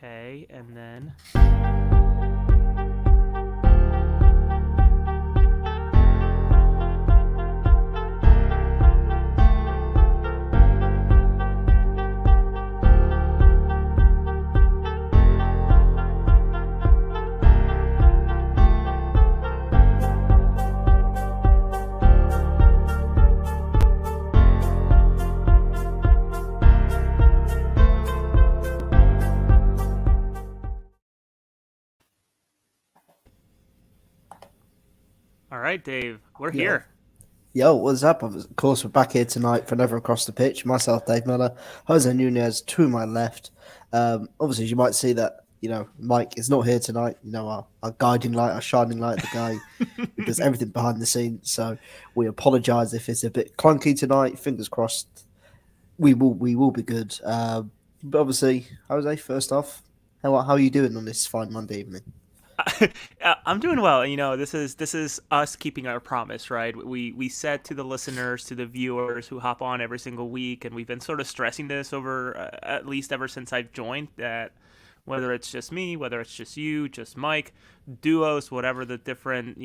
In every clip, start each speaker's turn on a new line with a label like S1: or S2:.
S1: Okay, and then... All right, Dave, we're
S2: Yo,
S1: here.
S2: yo, what's up? Of course, we're back here tonight for another Across the Pitch. Myself, Dave Miller, Jose Nunez to my left. Obviously, as you might see that, Mike is not here tonight. Our guiding light, our shining light, the guy who does everything behind the scenes. So we apologise if it's a bit clunky tonight. Fingers crossed, we will be good. But obviously, Jose, first off, how are you doing on this fine Monday evening?
S1: I'm doing well. This is us keeping our promise, right? We said to the listeners, to the viewers who hop on every single week, and we've been sort of stressing this over at least ever since I've joined, that whether it's just me, whether it's just you, just Mike, duos, whatever the different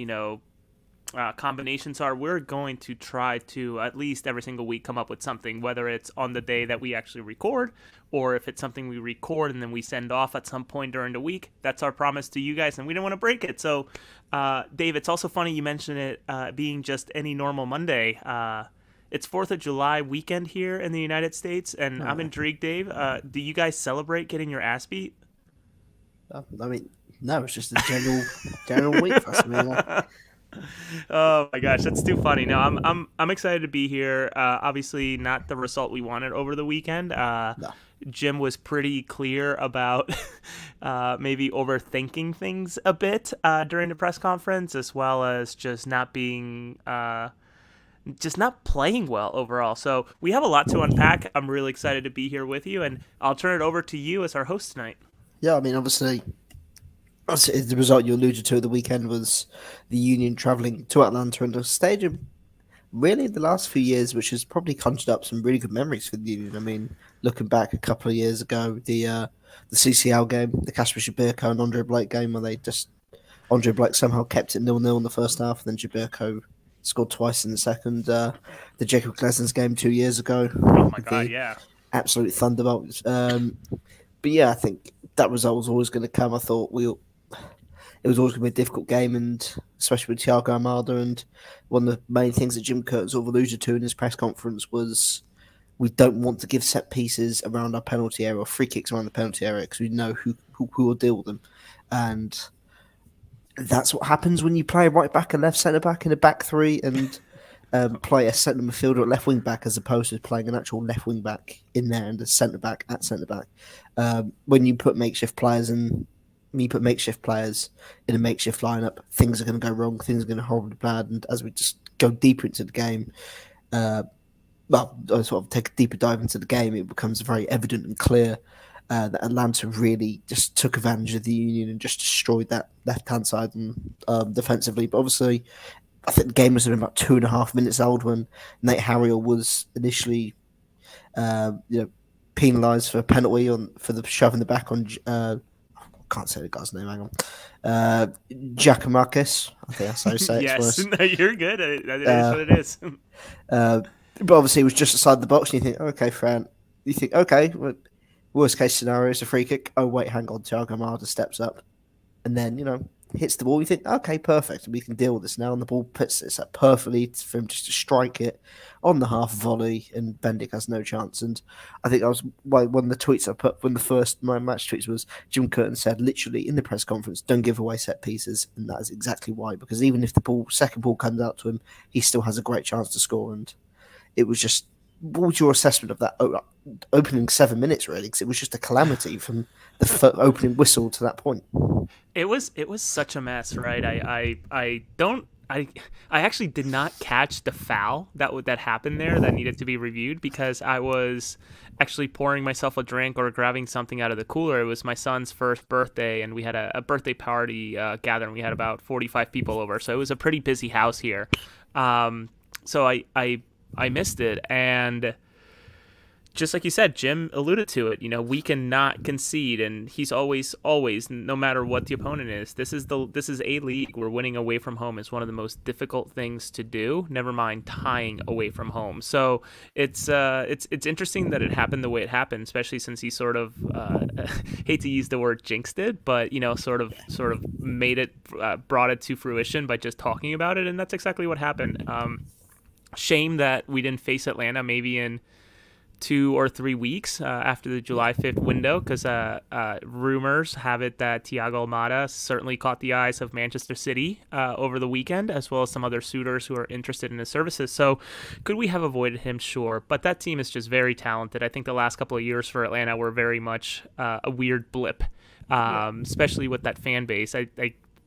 S1: combinations are, we're going to try to at least every single week come up with something, whether it's on the day that we actually record or if it's something we record and then we send off at some point during the week. That's our promise to you guys, and we don't want to break it. So, Dave, it's also funny you mentioned it being just any normal Monday. It's 4th of July weekend here in the United States, and I'm intrigued, Dave. Do you guys celebrate getting your ass beat?
S2: No, it's just a general week for us.
S1: Oh my gosh, that's too funny. No, I'm excited to be here. Obviously, not the result we wanted over the weekend.
S2: No.
S1: Jim was pretty clear about maybe overthinking things a bit during the press conference, as well as just not being, just not playing well overall. So we have a lot to unpack. I'm really excited to be here with you, and I'll turn it over to you as our host tonight.
S2: Yeah, obviously, the result you alluded to at the weekend was the Union travelling to Atlanta and a stadium, really, the last few years, which has probably conjured up some really good memories for the Union. Looking back a couple of years ago, the CCL game, the Kasper Jabirko and Andre Blake game, where Andre Blake somehow kept it 0-0 in the first half, and then Jabirko scored twice in the second. The Jacob Glesnes game 2 years ago.
S1: Oh my God, yeah.
S2: Absolute thunderbolt. But yeah, I think that result was always going to come. I thought it was always going to be a difficult game, and especially with Thiago Almada. And one of the main things that Jim Curtin sort of alluded to in his press conference was we don't want to give set pieces around our penalty area or free kicks around the penalty area because we know who will deal with them. And that's what happens when you play right back and left centre back in a back three and play a centre midfielder at left wing back as opposed to playing an actual left wing back in there and a centre back at centre back. When you put makeshift players in a makeshift lineup, things are going to go wrong, things are going to horribly bad. And as we just go deeper into the game, sort of take a deeper dive into the game, it becomes very evident and clear that Atlanta really just took advantage of the Union and just destroyed that left-hand side and defensively. But obviously, I think the game was about 2.5 minutes old when Nate Harriel was initially penalised for a penalty for the shove in the back on can't say the guy's name. Hang on, Giacomakis. I think that's how you say it.
S1: Yes, no, you're good. That is what it is.
S2: But obviously, it was just aside the box, and you think, okay, Fran. You think, okay, well, worst case scenario is a free kick. Oh wait, hang on, Thiago Almada steps up, and then hits the ball. You think, okay, perfect, we can deal with this now. And the ball puts it up perfectly for him just to strike it on the half volley, and Bendik has no chance. And I think that was one of the tweets I put when the first my match tweets was Jim Curtin said literally in the press conference, don't give away set pieces, and that is exactly why. Because even if the second ball comes out to him, he still has a great chance to score. And it was just, what was your assessment of that opening 7 minutes, really? Because it was just a calamity from the opening whistle to that point.
S1: It was such a mess, right? I actually did not catch the foul that happened there that needed to be reviewed because I was actually pouring myself a drink or grabbing something out of the cooler. It was my son's first birthday, and we had a birthday party gathering. We had about 45 people over, so it was a pretty busy house here. So I missed it, and just like you said, Jim alluded to it. We cannot concede, and he's always, no matter what the opponent is. This is a league where winning away from home is one of the most difficult things to do. Never mind tying away from home. So it's interesting that it happened the way it happened, especially since he sort of hate to use the word jinxed it, but sort of made it, brought it to fruition by just talking about it, and that's exactly what happened. Shame that we didn't face Atlanta maybe in 2 or 3 weeks after the July 5th window, because rumors have it that Thiago Almada certainly caught the eyes of Manchester City over the weekend, as well as some other suitors who are interested in his services. So could we have avoided him? Sure. But that team is just very talented. I think the last couple of years for Atlanta were very much a weird blip, especially with that fan base. I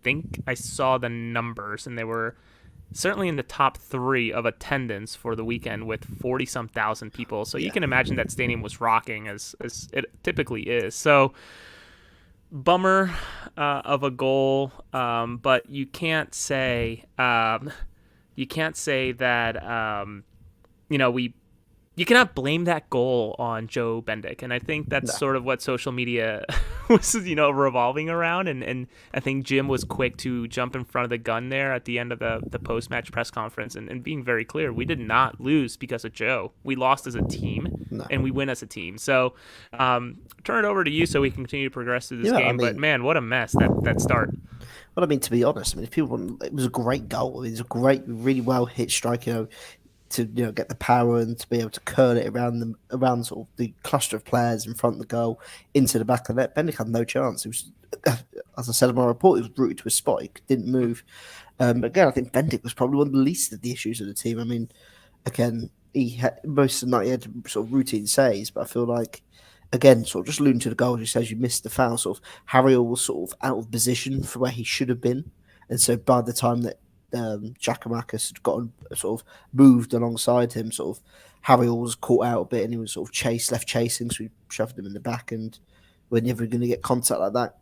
S1: think I saw the numbers, and they were certainly in the top 3 of attendance for the weekend with 40-some thousand people. So you can imagine that stadium was rocking as it typically is. So bummer of a goal, but you can't say that we you cannot blame that goal on Joe Bendick. And I think that's sort of what social media was, revolving around. And I think Jim was quick to jump in front of the gun there at the end of the post-match press conference and being very clear. We did not lose because of Joe. We lost as a team, and we win as a team. So turn it over to you so we can continue to progress through this game. But, man, what a mess, that start.
S2: Well, I mean, to be honest, if people want, it was a great goal. It was a great, really well hit strike, to get the power and to be able to curl it around sort of the cluster of players in front of the goal into the back of the net. Bendick had no chance. It was, as I said in my report, he was rooted to a spot. He didn't move. But again, I think Bendick was probably one of the least of the issues of the team. I mean, again, he had most of the night he had sort of routine saves, but I feel like, again, sort of just alluding to the goal, he says you missed the foul. Sort of Harriel was sort of out of position for where he should have been, and so by the time that Giakoumakis had gotten sort of moved alongside him, sort of Harriel was caught out a bit, and he was sort of left chasing, so we shoved him in the back. And when you're going to get contact like that,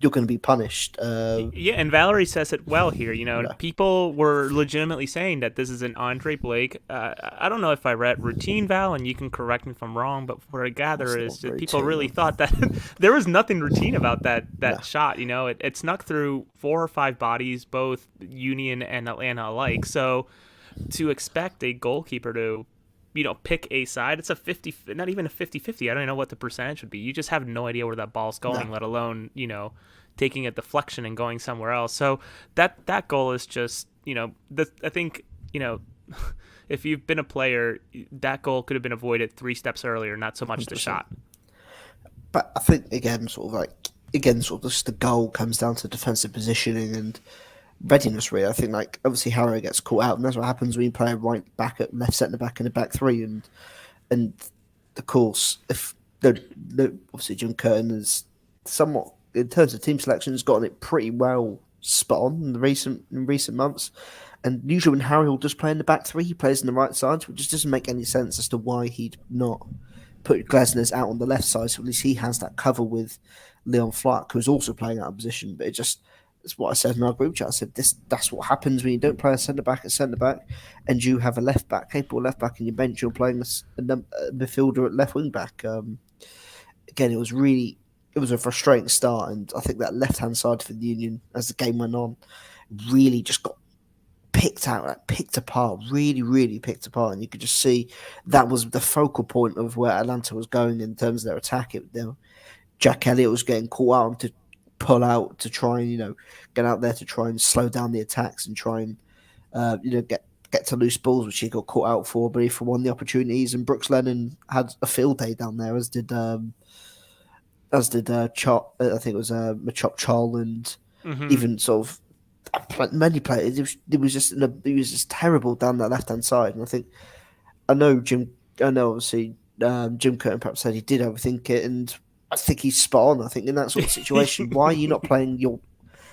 S2: you're going to be punished.
S1: And Valerie says it well here. People were legitimately saying that this is an Andre Blake. I don't know if I read routine, Val, and you can correct me if I'm wrong, but what I gather is that people really thought that there was nothing routine about that shot. It snuck through 4 or 5 bodies, both Union and Atlanta alike. So to expect a goalkeeper to pick a side, it's a 50, not even a 50-50. I don't know what the percentage would be. You just have no idea where that ball's going, let alone, taking a deflection and going somewhere else. So that goal is just, I think, if you've been a player, that goal could have been avoided 3 steps earlier, not so much 100%. The shot.
S2: But I think, again, sort of just the goal comes down to defensive positioning and readiness, really. I think, obviously Harrow gets caught out, and that's what happens when you play a right back at left centre back in the back 3, and of course, if obviously Jim Curtin is somewhat, in terms of team selection, has gotten it pretty well spot on in recent months. And usually when Harry will just play in the back 3, he plays on the right side, which just doesn't make any sense as to why he'd not put Glesnes out on the left side, so at least he has that cover with Leon Flack, who's also playing out of position. But it's what I said in our group chat. I said that's what happens when you don't play a centre back at centre back, and you have a left back, capable left back, in your bench. You're playing a midfielder at left wing back. Again, it was a frustrating start, and I think that left hand side for the Union as the game went on really just got picked apart, really picked apart, and you could just see that was the focal point of where Atlanta was going in terms of their attack. Jack Elliott was getting caught out to pull out to try and get out there to try and slow down the attacks and try and get to loose balls, which he got caught out for, but he won the opportunities. And Brooks Lennon had a field day down there, as did Chop. I think it was Machop Chol and even sort of many players. It was just terrible down that left hand side. And I know obviously Jim Curtin perhaps said he did overthink it, and I think he's spot on. I think in that sort of situation, why are you not playing your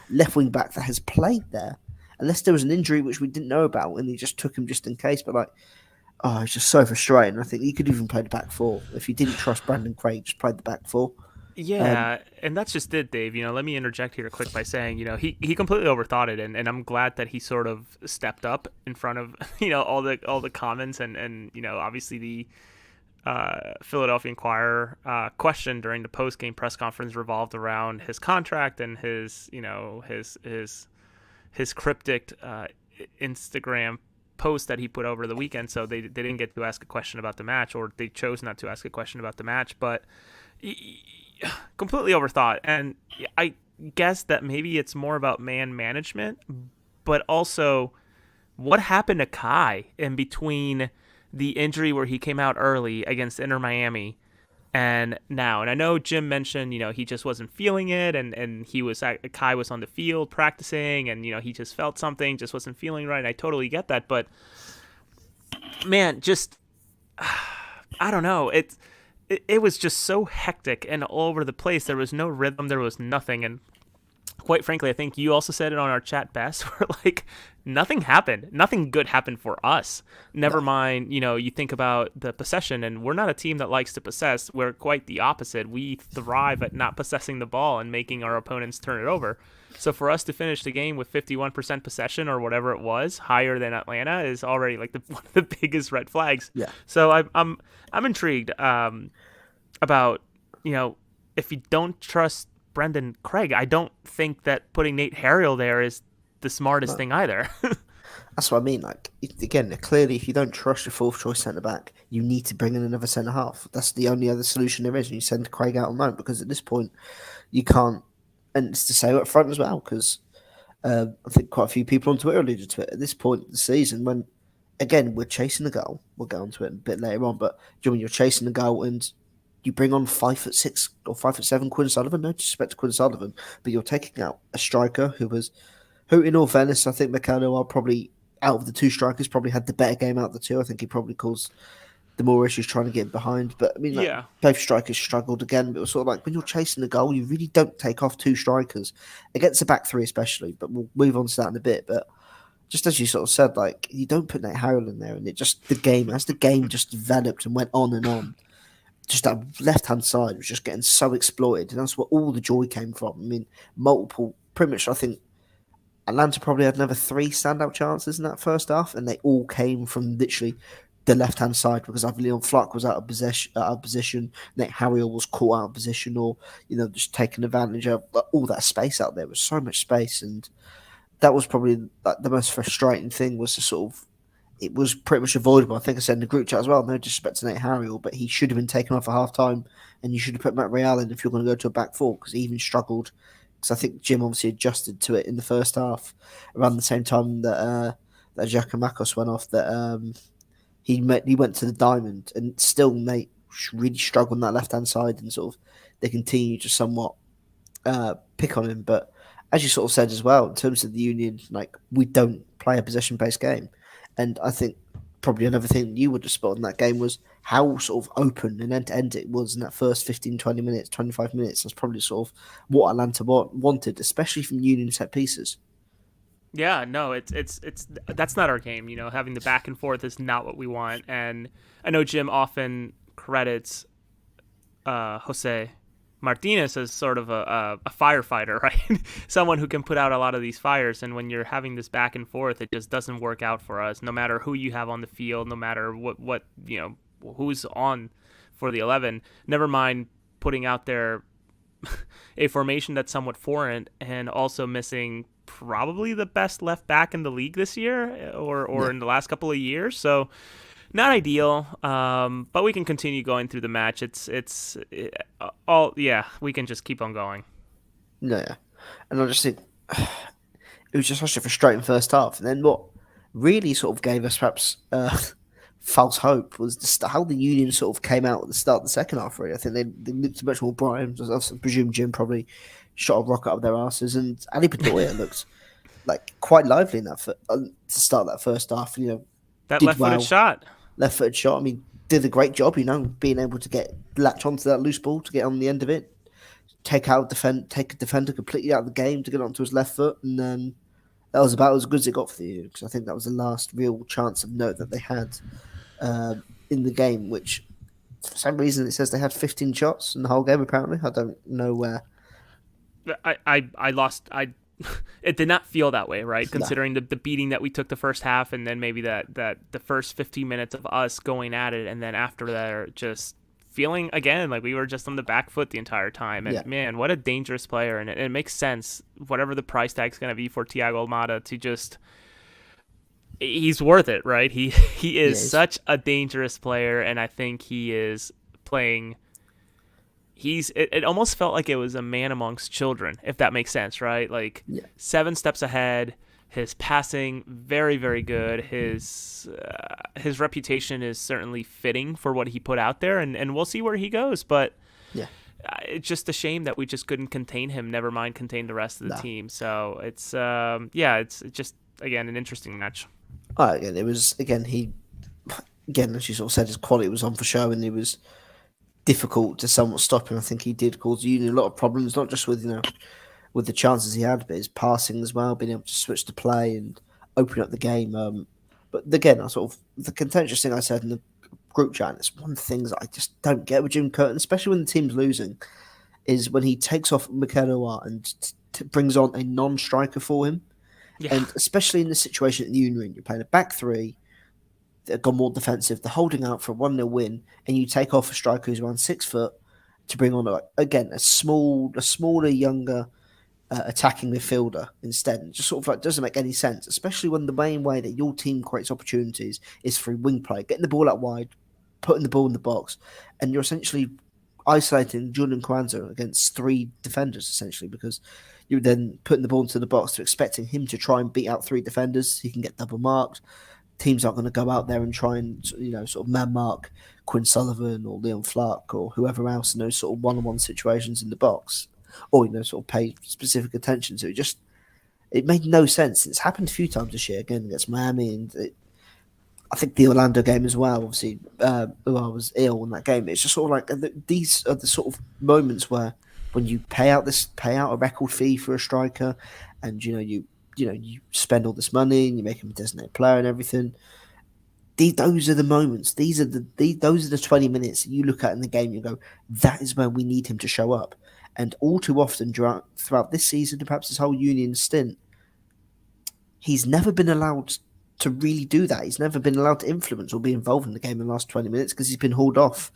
S2: left wing back that has played there? Unless there was an injury which we didn't know about, and he just took him just in case. But it's just so frustrating. I think he could even play the back 4 if he didn't trust Brandon Craig. Just played the back 4.
S1: Yeah, and that's just it, Dave. Let me interject here quick by saying, he completely overthought it, and I'm glad that he sort of stepped up in front of all the comments and obviously Philadelphia Inquirer question during the post game press conference revolved around his contract and his his cryptic Instagram post that he put over the weekend. So they didn't get to ask a question about the match, or they chose not to ask a question about the match. But completely overthought, and I guess that maybe it's more about man management, but also what happened to Kai in between the injury where he came out early against Inter Miami and now. And I know Jim mentioned, he just wasn't feeling it, and he was Kai was on the field practicing, and he just felt something, just wasn't feeling right. And I totally get that, but man, just I don't know. It was just so hectic and all over the place. There was no rhythm. There was nothing, and quite frankly, I think you also said it on our chat best, where like nothing happened. Nothing good happened for us. Never mind, you think about the possession, and we're not a team that likes to possess. We're quite the opposite. We thrive at not possessing the ball and making our opponents turn it over. So for us to finish the game with 51% possession or whatever it was, higher than Atlanta, is already like one of the biggest red flags.
S2: Yeah.
S1: So I'm intrigued about if you don't trust Brendan Craig, I don't think that putting Nate Harriel there is the smartest thing either.
S2: That's what I mean. Like, again, clearly, if you don't trust your fourth choice centre back, you need to bring in another centre half. That's the only other solution there is. And you send Craig out on loan, because at this point, you can't. And it's to say up front as well, because I think quite a few people on Twitter alluded to it. At this point in the season, when again we're chasing the goal, we'll get onto it a bit later on. But when you're chasing the goal and you bring on 5'6" or 5'7" Quinn Sullivan, no disrespect to Quinn Sullivan, but you're taking out a striker who, in all fairness, I think Meccano are probably, out of the two strikers, probably had the better game out of the two. I think he probably caused the more issues trying to get behind. But I mean,
S1: Yeah.
S2: both strikers struggled again. But it was sort of like when you're chasing the goal, you really don't take off two strikers against the back three, especially. But we'll move on to that in a bit. But just as you sort of said, like, you don't put Nate Harrell in there, and as the game just developed and went on, just that left hand side was just getting so exploited, and that's where all the joy came from. I mean, pretty much, I think Atlanta probably had another 3 standout chances in that first half, and they all came from literally the left hand side, because either Leon Fluck was out of position, Nate Harriel was caught out of position, or just taking advantage of all that space out there. There was so much space, and that was probably like the most frustrating thing, was to sort of, it was pretty much avoidable. I think I said in the group chat as well, no disrespect to Nate Harriel, but he should have been taken off at half time, and you should have put Matt Real in if you're going to go to a back four, because he even struggled. Because I think Jim obviously adjusted to it in the first half around the same time that Giacomakos went off. That he went to the diamond, and still Nate really struggled on that left hand side, and sort of they continue to somewhat pick on him. But as you sort of said as well, in terms of the Union, like, we don't play a possession based game. And I think probably another thing you would have spotted in that game was how sort of open and end-to-end it was in that first 15, 20 minutes, 25 minutes. That's probably sort of what Atlanta wanted, especially from Union set pieces.
S1: Yeah, no, it's that's not our game. Having the back and forth is not what we want. And I know Jim often credits Jose Martinez as sort of a firefighter, right? Someone who can put out a lot of these fires. And when you're having this back and forth, it just doesn't work out for us. No matter who you have on the field, no matter what who's on for the 11. Never mind putting out there a formation that's somewhat foreign, and also missing probably the best left back in the league this year, or in the last couple of years. So not ideal, but we can continue going through the match. We can just keep on going.
S2: No, yeah. And I just think it was just such a frustrating first half. And then what really sort of gave us perhaps false hope was how the Union sort of came out at the start of the second half. Really, I think they looked much more bright. I presume Jim probably shot a rocket up their asses, and Ali Bedoya looked like quite lively in that to start that first half.
S1: That left-footed shot.
S2: Left-footed shot. I mean, did a great job. Being able to latch onto that loose ball to get on the end of it, take a defender completely out of the game to get onto his left foot, and then that was about as good as it got for the Union, because I think that was the last real chance of note that they had in the game, which for some reason it says they had 15 shots in the whole game, apparently. I don't know where.
S1: I lost. it did not feel that way, right?
S2: No.
S1: Considering the beating that we took the first half, and then maybe that the first 15 minutes of us going at it, and then after that, just feeling again like we were just on the back foot the entire time. And
S2: Yeah.
S1: man, what a dangerous player! And it makes sense, whatever the price tag's going to be for Thiago Almada, to just he's worth it, right? He
S2: Yeah.
S1: is such a dangerous player, and I think he is playing. It almost felt like it was a man amongst children, if that makes sense, right? Like
S2: Yeah.
S1: 7 steps ahead. His passing very very good. His reputation is certainly fitting for what he put out there, and we'll see where he goes. But
S2: Yeah.
S1: it's just a shame that we just couldn't contain him. Never mind contain the rest of the
S2: No.
S1: team. So it's just again an interesting match.
S2: Again, it was again, as you sort of said, his quality was on for show, and it was difficult to somewhat stop him. I think he did cause Union a lot of problems, not just with with the chances he had, but his passing as well, being able to switch the play and open up the game. But again, I sort of the contentious thing I said in the group chat. It's one of the things I just don't get with Jim Curtin, especially when the team's losing, is when he takes off Mikel Owa and brings on a non-striker for him.
S1: Yeah.
S2: And especially in the situation at the Union, you're playing a back three, they've gone more defensive, they're holding out for a 1-0 win, and you take off a striker who's around 6 foot to bring on, again, a smaller, younger attacking midfielder instead. It just sort of doesn't make any sense, especially when the main way that your team creates opportunities is through wing play, getting the ball out wide, putting the ball in the box, and you're essentially isolating Jordan Kwanzaa against 3 defenders, essentially, because you're then putting the ball into the box to expecting him to try and beat out 3 defenders. He can get double marked. Teams aren't going to go out there and try and sort of man mark Quinn Sullivan or Leon Flark or whoever else in those sort of one-on-one situations in the box, or sort of pay specific attention to it. It made no sense. It's happened a few times this year, again against Miami, and I think the Orlando game as well. Obviously, I was ill in that game. It's just sort of like these are the sort of moments where when you pay out a record fee for a striker, and you spend all this money and you make him a designated player and everything. Those are the moments. Those are the 20 minutes that you look at in the game. And you go, that is where we need him to show up. And all too often throughout this season, perhaps this whole Union stint, he's never been allowed to really do that. He's never been allowed to influence or be involved in the game in the last 20 minutes because he's been hauled off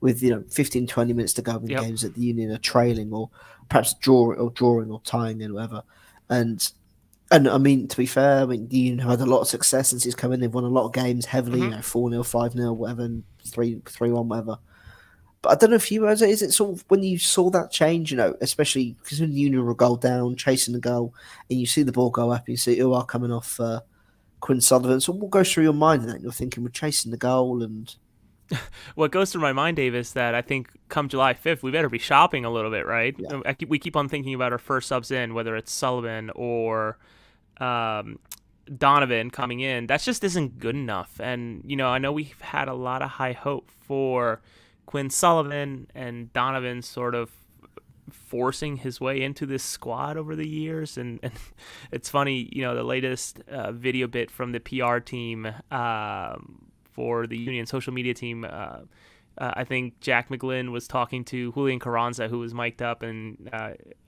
S2: with 15, 20 minutes to go in games that the Union are trailing or perhaps drawing or tying and whatever. And I mean, to be fair, the Union have had a lot of success since he's come in. They've won a lot of games heavily, 4-0, 5-0, whatever, and 3-1, whatever. But I don't know if is it sort of when you saw that change, especially because when the Union were a goal down, chasing the goal, and you see the ball go up, and you see Uar coming off Quinn Sullivan. So what goes through your mind in that? You're thinking we're chasing the goal, and
S1: what goes through my mind, Dave, is that I think come July 5th, we better be shopping a little bit, right?
S2: Yeah.
S1: We keep on thinking about our first subs in, whether it's Sullivan or Donovan coming in. That just isn't good enough. And, I know we've had a lot of high hope for Quinn Sullivan and Donovan sort of forcing his way into this squad over the years. And it's funny, the latest video bit from the PR team for the Union social media team, I think Jack McGlynn was talking to Julian Carranza, who was mic'd up, and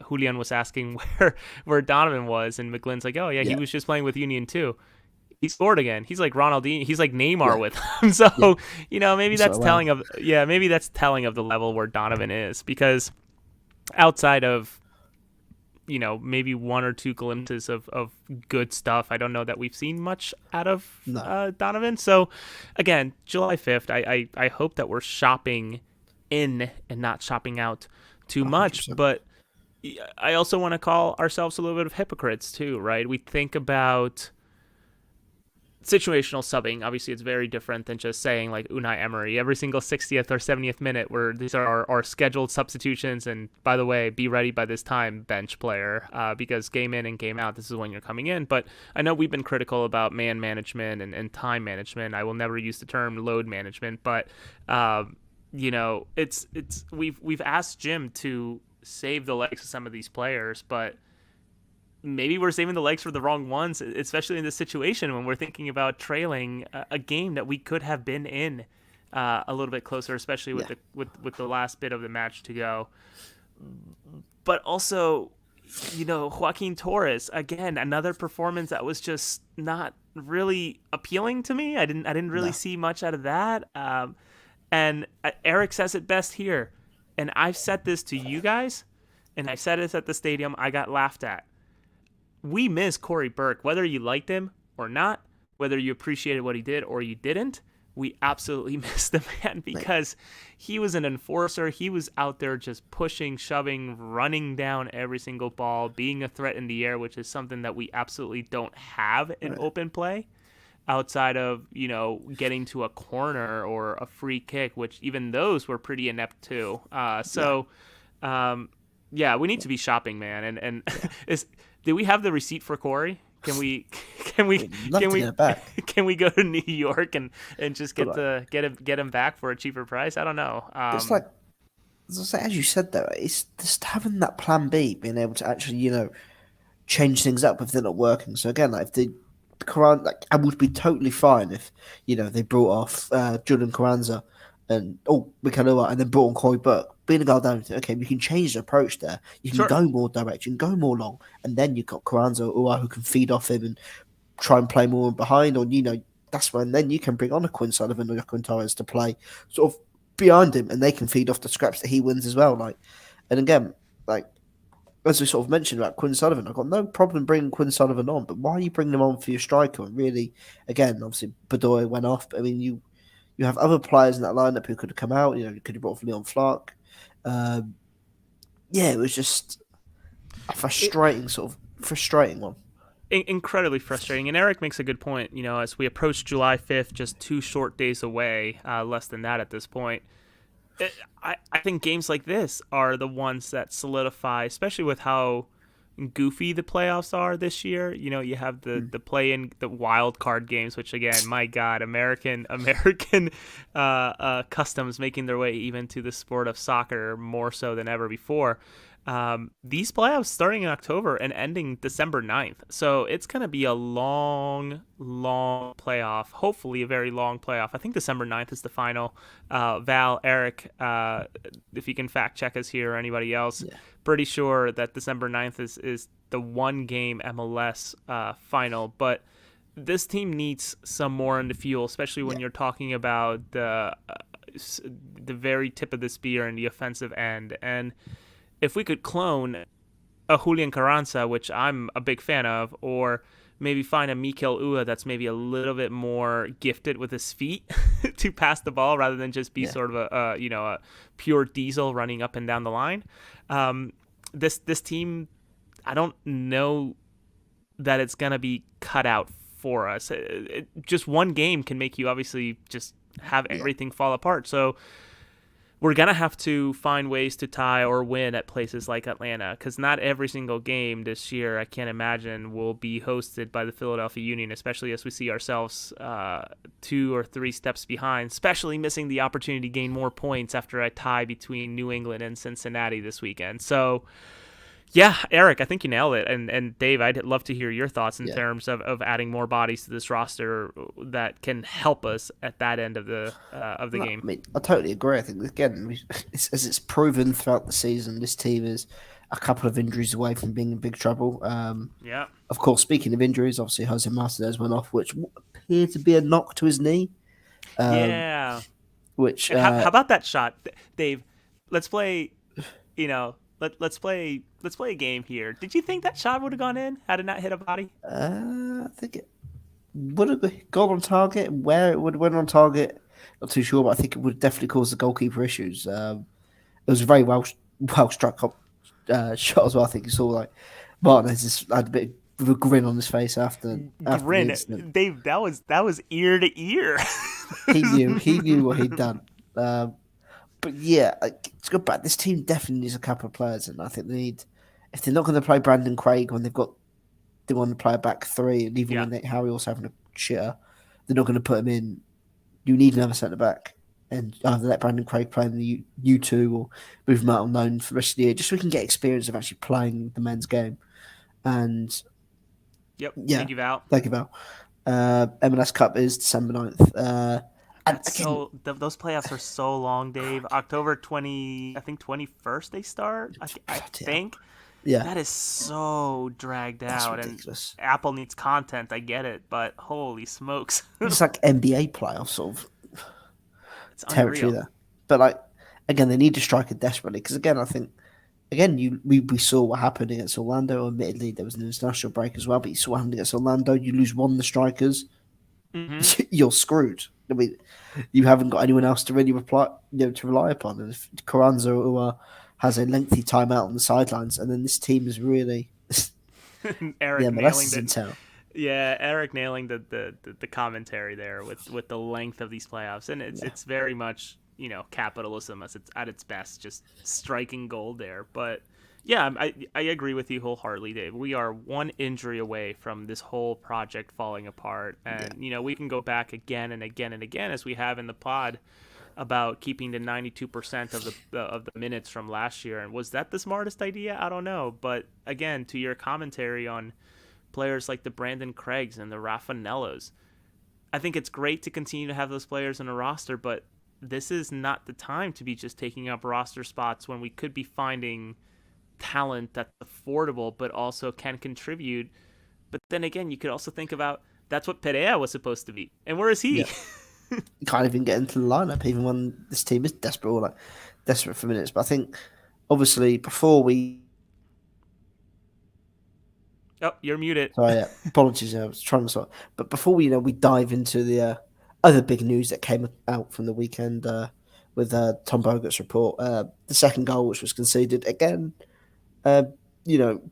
S1: Julian was asking where Donovan was, and McGlynn's like, oh, yeah, he was just playing with Union too. He scored again. He's like Ronaldinho. He's like Neymar with him. So, maybe that's telling of the level where Donovan is, because outside of maybe 1 or 2 glimpses of good stuff, I don't know that we've seen much out of Donovan. So, again, July 5th, I hope that we're shopping in and not shopping out too much.
S2: 100%.
S1: But I also want to call ourselves a little bit of hypocrites too, right? We think about situational subbing. Obviously, it's very different than just saying like Unai Emery every single 60th or 70th minute, where these are our scheduled substitutions. And by the way, be ready by this time, bench player, because game in and game out, this is when you're coming in. But I know we've been critical about man management and time management. I will never use the term load management, but it's we've asked Jim to save the legs of some of these players, but maybe we're saving the legs for the wrong ones, especially in this situation when we're thinking about trailing a game that we could have been in a little bit closer, especially with the last bit of the match to go. But also, Joaquin Torres, again, another performance that was just not really appealing to me. I didn't really
S2: No,
S1: see much out of that. And Eric says it best here, and I've said this to you guys, and I said this at the stadium. I got laughed at. We miss Corey Burke, whether you liked him or not, whether you appreciated what he did or you didn't. We absolutely missed the man
S2: mate.
S1: because he was an enforcer. He was out there just pushing, shoving, running down every single ball, being a threat in the air, which is something that we absolutely don't have in
S2: Right.
S1: open play outside of, getting to a corner or a free kick, which even those were pretty inept too.
S2: Yeah,
S1: Um, yeah, we need to be shopping, man. And
S2: yeah.
S1: is do we have the receipt for Corey? Can we can we
S2: We'd love
S1: can
S2: to get
S1: we
S2: it back,
S1: can we go to New York and just
S2: but
S1: get the get him back for a cheaper price? I don't know.
S2: it's like as you said though, it's just having that plan B, being able to actually change things up if they're not working. So again, like if the Quran, like I would be totally fine if they brought off Jordan Carranza and Mikalua and then brought on Corey Burke. Being a guy down, okay, we can change the approach there. You can
S1: Sure,
S2: go more direct, you can go more long, and then you've got Carranza or who can feed off him and try and play more behind, or that's when then you can bring on a Quinn Sullivan or a Quinn Torres to play sort of behind him, and they can feed off the scraps that he wins as well. Like, and again, like as we sort of mentioned about Quinn Sullivan, I've got no problem bringing Quinn Sullivan on, but why are you bringing him on for your striker? And really, again, obviously Bedoya went off, but I mean, you have other players in that lineup who could have come out. You could have brought Leon Flark. Um, yeah, it was just a
S1: it,
S2: frustrating one.
S1: incredibly frustrating. And Eric makes a good point. As we approach July 5th, just 2 short days away, less than that at this point. I think games like this are the ones that solidify, especially with how goofy the playoffs are this year. You have the
S2: Mm.
S1: the play in the wild card games, which again, my God, American customs making their way even to the sport of soccer more so than ever before. These playoffs starting in October and ending December 9th. So it's going to be a long, long playoff, hopefully a very long playoff. I think December 9th is the final. Val, Eric, if you can fact check us here or anybody else,
S2: Yeah,
S1: pretty sure that December 9th is the one game MLS final. But this team needs some more in the fuel, especially when
S2: yeah,
S1: you're talking about the very tip of the spear and the offensive end. And if we could clone a Julian Carranza, which I'm a big fan of, or maybe find a Mikel Ua that's maybe a little bit more gifted with his feet to pass the ball rather than just be
S2: yeah,
S1: sort of a pure diesel running up and down the line. This team, I don't know that it's gonna be cut out for us. Just one game can make you obviously just have
S2: yeah.
S1: everything fall apart. So we're gonna have to find ways to tie or win at places like Atlanta, because not every single game this year, I can't imagine, will be hosted by the Philadelphia Union, especially as we see ourselves 2 or 3 steps behind, especially missing the opportunity to gain more points after a tie between New England and Cincinnati this weekend. So yeah, Eric, I think you nailed it. And Dave, I'd love to hear your thoughts in
S2: Yeah.
S1: terms of adding more bodies to this roster that can help us at that end of the
S2: No,
S1: game.
S2: I mean, I totally agree. I think again, as it's proven throughout the season, this team is a couple of injuries away from being in big trouble.
S1: Yeah.
S2: Of course, speaking of injuries, obviously Jose Martinez went off, which appeared to be a knock to his knee. Um,
S1: Yeah.
S2: which
S1: And how about that shot, Dave? Let's play. Let's play a game here. Did you think that shot would have gone in had it not hit a body?
S2: I think it would have gone on target. Where it would have went on target, not too sure, but I think it would definitely cause the goalkeeper issues. It was a very well struck up shot as well. I think you saw like Martinez just had a bit of a grin on his face after the incident.
S1: Grin, Dave. That was ear to ear.
S2: He knew what he'd done. But yeah, to go back, this team definitely needs a couple of players, and I think they need. If they're not going to play Brandon Craig when they want to play a back three, and even
S1: Yeah.
S2: when Harry also having a shitter, they're not going to put him in. You need another centre back, and either let Brandon Craig play in the U2 or move him out on loan for the rest of the year, just so we can get experience of actually playing the men's game. And
S1: Yep.
S2: yeah,
S1: Thank you, Val.
S2: thank you, Val. MLS Cup is December 9th. And
S1: That's
S2: again,
S1: those playoffs are so long, Dave. October 20, I think 21st they start. I
S2: bloody hell.
S1: think.
S2: Yeah,
S1: That is so dragged
S2: that's
S1: out, and
S2: ridiculous.
S1: Apple needs content. I get it, but holy smokes,
S2: It's like NBA playoff sort of
S1: it's
S2: territory
S1: unreal.
S2: there. But like again, they need to strike it desperately because again, I think again we saw what happened against Orlando. Admittedly, there was an international break as well, but you saw what happened against Orlando. You lose one of the strikers,
S1: Hmm.
S2: you're screwed. I mean, you haven't got anyone else to really to rely upon. And if Carranza has a lengthy timeout on the sidelines, and then this team is really the
S1: Eric
S2: MLS
S1: nailing
S2: is
S1: the
S2: in town.
S1: Yeah, Eric nailing the commentary there with the length of these playoffs, and
S2: Yeah,
S1: it's very much capitalism as it's at its best, just striking gold there. But yeah, I agree with you wholeheartedly, Dave. We are one injury away from this whole project falling apart,
S2: yeah,
S1: and we can go back again and again and again as we have in the pod about keeping the 92% of the minutes from last year. And was that the smartest idea? I don't know, but again, to your commentary on players like the Brandon Craigs and the Raffanellos. I think it's great to continue to have those players in a roster, but this is not the time to be just taking up roster spots when we could be finding talent that's affordable but also can contribute. But then again, you could also think about that's what Perea was supposed to be. And where is he?
S2: yeah. You can't even get into the lineup, even when this team is desperate, or like desperate for minutes. But I think obviously before we
S1: Oh, you're muted.
S2: sorry, yeah, apologies, I was trying to sort. But before we dive into the other big news that came out from the weekend with Tom Bogart's report, the second goal which was conceded again, uh,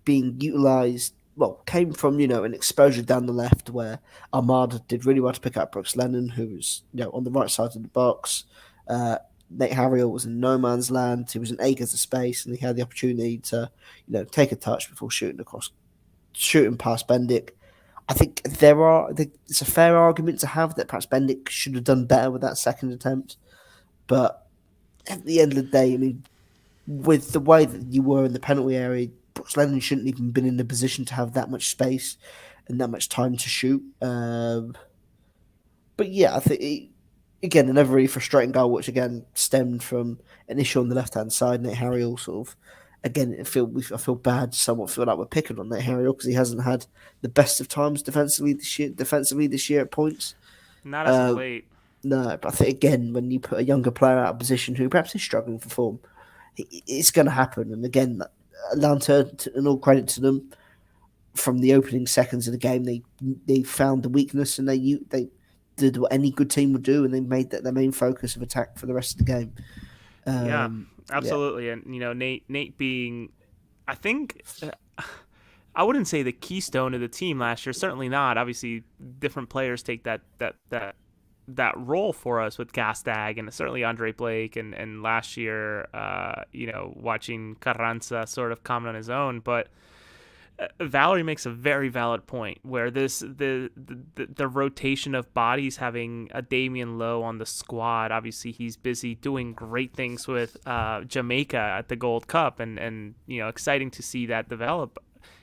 S2: being utilised. Well, came from an exposure down the left where Armada did really well to pick up Brooks Lennon, who was on the right side of the box. Uh, Nate Harriel was in no man's land. He was in acres of space, and he had the opportunity to take a touch before shooting past Bendick. I think it's a fair argument to have that perhaps Bendick should have done better with that second attempt. But at the end of the day, I mean, with the way that you were in the penalty area, Brooks Lennon shouldn't even been in the position to have that much space and that much time to shoot. But yeah, I think again another really frustrating goal, which again stemmed from an issue on the left hand side. Nate Harriel sort of again, I feel bad. Somewhat feel like we're picking on Nate Harriel because he hasn't had the best of times defensively this year. Defensively this year at points.
S1: Not as of
S2: Uh,
S1: late.
S2: no, but I think again when you put a younger player out of position who perhaps is struggling for form, it's going to happen. And again, Atlanta, and all credit to them, from the opening seconds of the game, they found the weakness and they did what any good team would do, and they made that their main focus of attack for the rest of the game.
S1: Yeah,
S2: Yeah,
S1: absolutely. And Nate being, I think, I wouldn't say the keystone of the team last year. Certainly not. Obviously, different players take that role for us with Gastag and certainly Andre Blake and last year, watching Carranza sort of come on his own. But Valerie makes a very valid point where the rotation of bodies, having a Damian Lowe on the squad, obviously he's busy doing great things with Jamaica at the Gold Cup, and exciting to see that develop.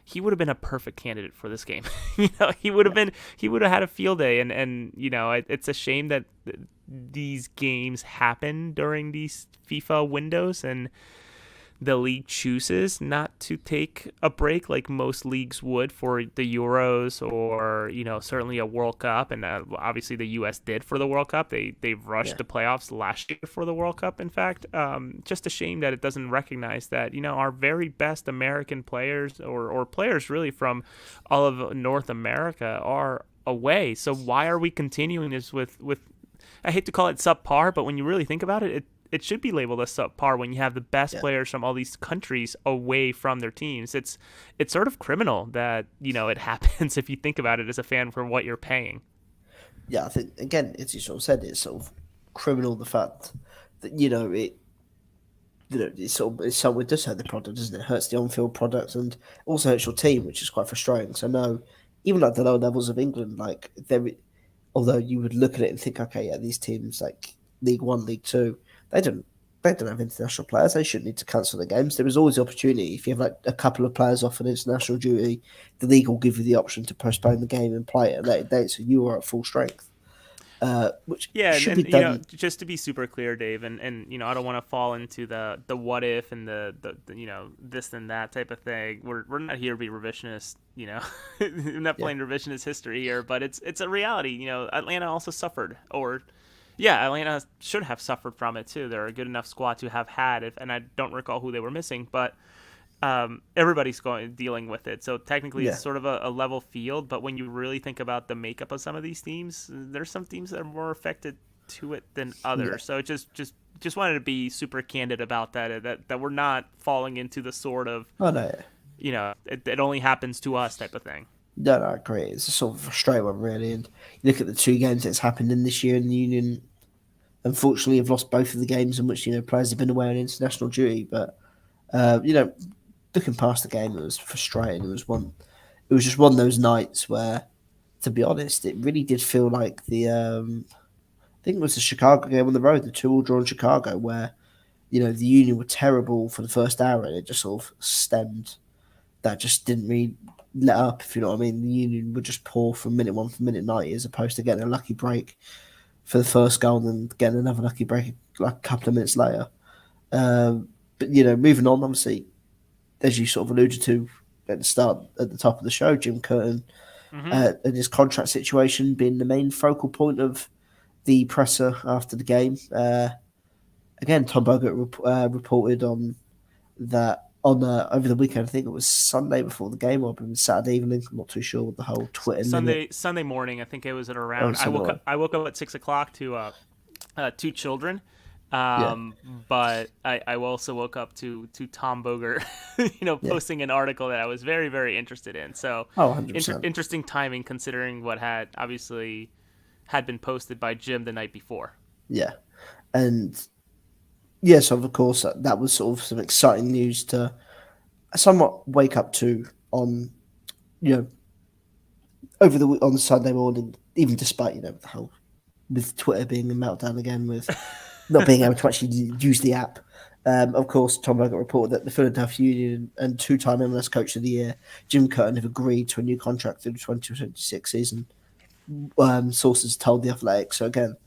S1: He would have been a perfect candidate for this game. He would have had a field day, and it's a shame that these games happen during these FIFA windows, and the league chooses not to take a break like most leagues would for the Euros or certainly a World Cup, and obviously the U.S. did for the World Cup. They rushed
S2: yeah,
S1: the playoffs last year for the World Cup. In fact, just a shame that it doesn't recognize that our very best American players or players really from all of North America are away. So why are we continuing this with I hate to call it subpar, but when you really think about it, it should be labeled as subpar when you have the best
S2: yeah.
S1: players from all these countries away from their teams. It's sort of criminal that it happens if you think about it as a fan for what you're paying.
S2: Yeah, I think again, as you sort of said, it's sort of criminal the fact that it does hurt the product, doesn't it? It hurts the on-field product and also hurts your team, which is quite frustrating. So no, even like the lower levels of England, like although you would look at it and think, okay, yeah, these teams like League One, League Two, they don't they don't have international players. They shouldn't need to cancel the games. There is always the opportunity. If you have like a couple of players off on international duty, the league will give you the option to postpone the game and play it at a later date, so you are at full strength. which
S1: Yeah,
S2: should be
S1: and
S2: done.
S1: just to be super clear, Dave, and I don't want to fall into the what if and the this and that type of thing. We're not here to be revisionist, we're not
S2: Yeah,
S1: playing revisionist history here, but it's a reality. Atlanta also suffered, or yeah, Atlanta should have suffered from it too. They're a good enough squad to have had it, and I don't recall who they were missing, but everybody's dealing with it. So technically, it's
S2: yeah,
S1: sort of a level field. But when you really think about the makeup of some of these teams, there's some teams that are more affected to it than
S2: yeah.
S1: others. So it just wanted to be super candid about that we're not falling into the sort of
S2: Oh no,
S1: it only happens to us type of thing.
S2: no, no, I agree. It's a sort of frustrating one, really. And you look at the two games that's happened in this year in the Union. Unfortunately, have lost both of the games in which players have been away on international duty. But uh, you know, looking past the game, it was frustrating. It was just one of those nights where, to be honest, it really did feel like I think it was the Chicago game on the road, the 2-2 draw in Chicago, where the Union were terrible for the first hour, and it just sort of stemmed. That just didn't really let up, if you know what I mean. The Union would just pour from minute 1 to minute 90, as opposed to getting a lucky break for the first goal and then getting another lucky break like a couple of minutes later. But moving on, obviously, as you sort of alluded to at the start, at the top of the show, Jim Curtin
S1: Mm-hmm.
S2: and his contract situation being the main focal point of the presser after the game. Again, Tom Bogut reported on that on over the weekend. I think it was Sunday before the game, or maybe Saturday evening. I'm not too sure with the whole Twitter limit.
S1: Sunday morning. I think it was at
S2: Oh,
S1: around.
S2: Sunday morning.
S1: I woke up at 6 o'clock to two children.
S2: Yeah,
S1: But I also woke up to Tom Boger,
S2: yeah.
S1: posting an article that I was very, very interested in. So
S2: Oh, 100%.
S1: interesting timing considering what had been posted by Jim the night before.
S2: Yeah, and yes, of course, that was sort of some exciting news to somewhat wake up to on you know on Sunday morning, even despite the whole with Twitter being a meltdown again with not being able to actually use the app. Of course, Tom Bogut reported that the Philadelphia Union and two-time MLS Coach of the Year Jim Curtin have agreed to a new contract through the 2026 season. Sources told the Athletic. So again,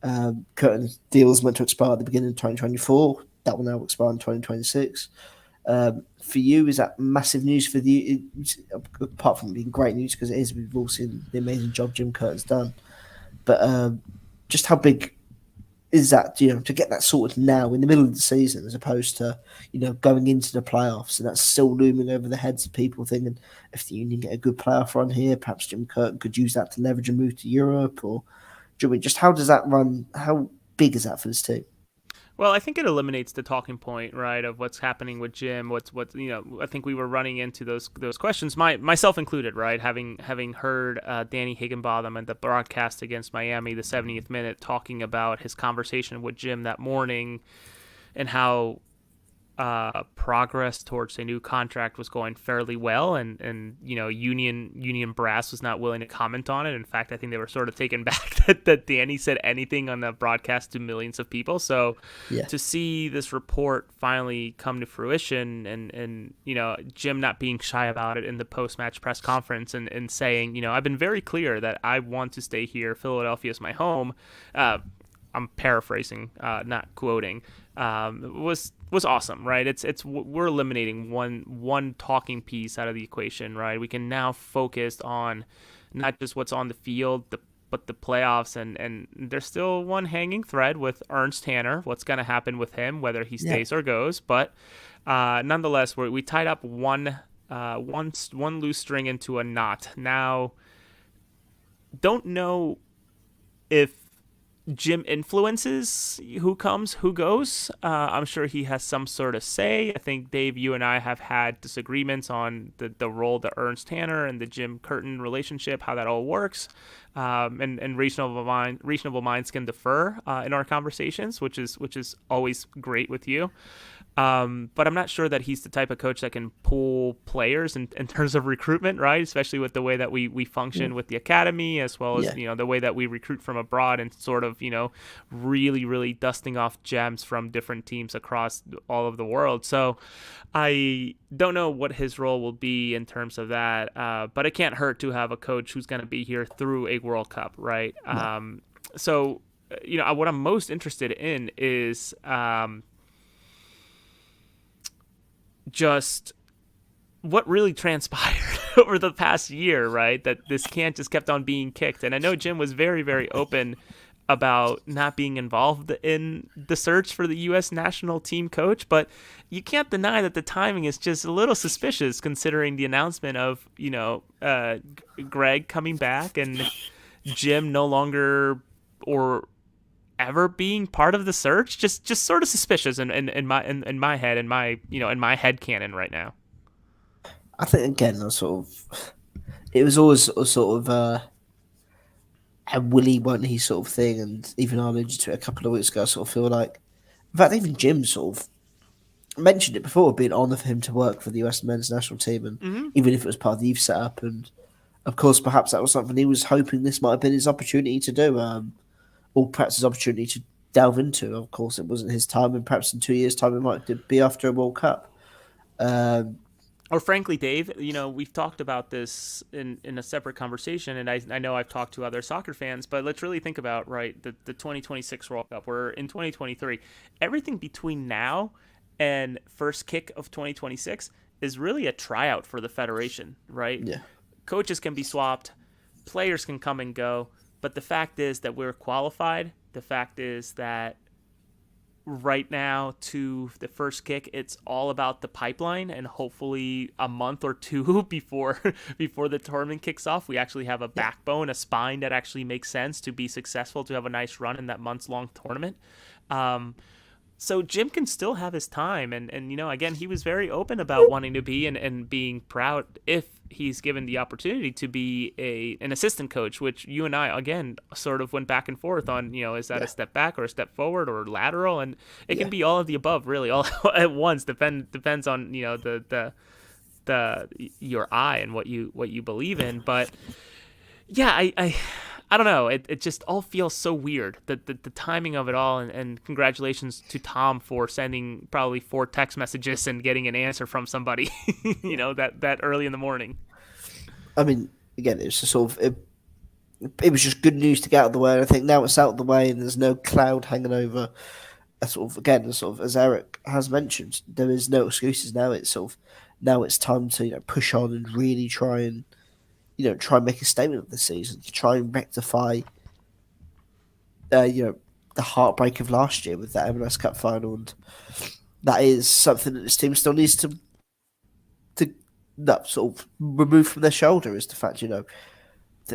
S2: Curtin's deal was meant to expire at the beginning of 2024. That will now expire in 2026. For you, is that massive news for the? Apart from being great news, because it is, we've all seen the amazing job Jim Curtin's done. But just how big is that? To get that sorted now in the middle of the season, as opposed to going into the playoffs, and that's still looming over the heads of people thinking if the Union get a good playoff run here, perhaps Jim Curtin could use that to leverage and move to Europe, or do you mean just how does that run? How big is that for this team?
S1: Well, I think it eliminates the talking point, right, of what's happening with Jim. What I think we were running into those questions, myself included, right? Having heard Danny Higginbotham at the broadcast against Miami, the 70th minute, talking about his conversation with Jim that morning, and how progress towards a new contract was going fairly well, and Union brass was not willing to comment on it. In fact, I think they were sort of taken back that Danny said anything on the broadcast to millions of people. So
S2: Yeah,
S1: to see this report finally come to fruition, and Jim not being shy about it in the post-match press conference, and saying, I've been very clear that I want to stay here. Philadelphia is my home. I'm paraphrasing, not quoting. Was awesome, right? We're eliminating one talking piece out of the equation, right? We can now focus on not just what's on the field, but the playoffs, and there's still one hanging thread with Ernst Tanner. What's going to happen with him, whether he
S2: yeah,
S1: stays or goes? But nonetheless, we tied up one loose string into a knot. Now, don't know if Jim influences who comes, who goes. I'm sure he has some sort of say. I think, Dave, you and I have had disagreements on the role that Ernst Tanner and the Jim Curtin relationship, how that all works. And reasonable minds can defer in our conversations, which is always great with you. But I'm not sure that he's the type of coach that can pull players in terms of recruitment, right? Especially with the way that we function with the academy, as well as
S2: yeah.
S1: the way that we recruit from abroad, and sort of really, really dusting off gems from different teams across all of the world. So I don't know what his role will be in terms of that, but it can't hurt to have a coach who's going to be here through a World Cup, right?
S2: No,
S1: So, what I'm most interested in is just what really transpired over the past year, right? That this can't just kept on being kicked. And I know Jim was very, very open about not being involved in the search for the U.S. national team coach, but you can't deny that the timing is just a little suspicious considering the announcement of, Greg coming back and Jim no longer or ever being part of the search. Just sort of suspicious in my head, in my head canon right now.
S2: I think again, it was always sort of a willy won't he sort of thing, and even I alluded to it a couple of weeks ago. I sort of feel like, in fact, even Jim sort of mentioned it before, being honour for him to work for the US men's national team, and
S1: Mm-hmm.
S2: even if it was part of the youth setup, and of course, perhaps that was something he was hoping this might have been his opportunity to do, or perhaps his opportunity to delve into. Of course, it wasn't his time, and perhaps in 2 years' time, it might be after a World Cup. Um,
S1: Or frankly, Dave, we've talked about this in a separate conversation, and I know I've talked to other soccer fans, but let's really think about, right, the 2026 World Cup. We're in 2023. Everything between now and first kick of 2026 is really a tryout for the federation, right?
S2: yeah,
S1: Coaches can be swapped, players can come and go, but the fact is that we're qualified. The fact is that right now to the first kick, it's all about the pipeline, and hopefully a month or two before the tournament kicks off, we actually have a backbone, a spine that actually makes sense to be successful, to have a nice run in that months long tournament. So Jim can still have his time, and again, he was very open about wanting to be and being proud if he's given the opportunity to be an assistant coach, which you and I again sort of went back and forth on. Is that a step back or a step forward or lateral, and it can be all of the above, really, all at once. Depends on the your eye and what you believe in, but yeah, I don't know. It just all feels so weird. The timing of it all, and congratulations to Tom for sending probably 4 text messages and getting an answer from somebody, that early in the morning.
S2: I mean, again, it's just sort of it was just good news to get out of the way. And I think now it's out of the way, and there's no cloud hanging over. As Eric has mentioned, there is no excuses now. It's now it's time to push on and really try and make a statement of the season, to try and rectify, the heartbreak of last year with that MLS Cup final, and that is something that this team still needs to that sort of remove from their shoulder, is the fact that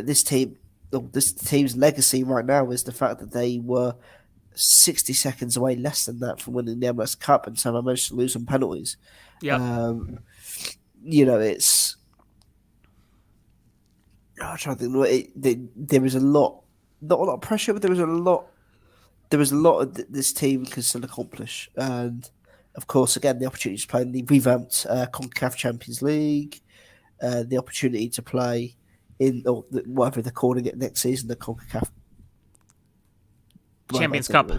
S2: this team's legacy right now is the fact that they were 60 seconds away, less than that, from winning the MLS Cup, and somehow managed to lose on penalties.
S1: Yep.
S2: It's. I'm trying to think. There was not a lot of pressure, but there was a lot. There was a lot this team can still accomplish, and of course, again, the opportunity to play in the revamped CONCACAF Champions League, the opportunity to play in whatever they're calling it next season, the CONCACAF
S1: Champions Cup.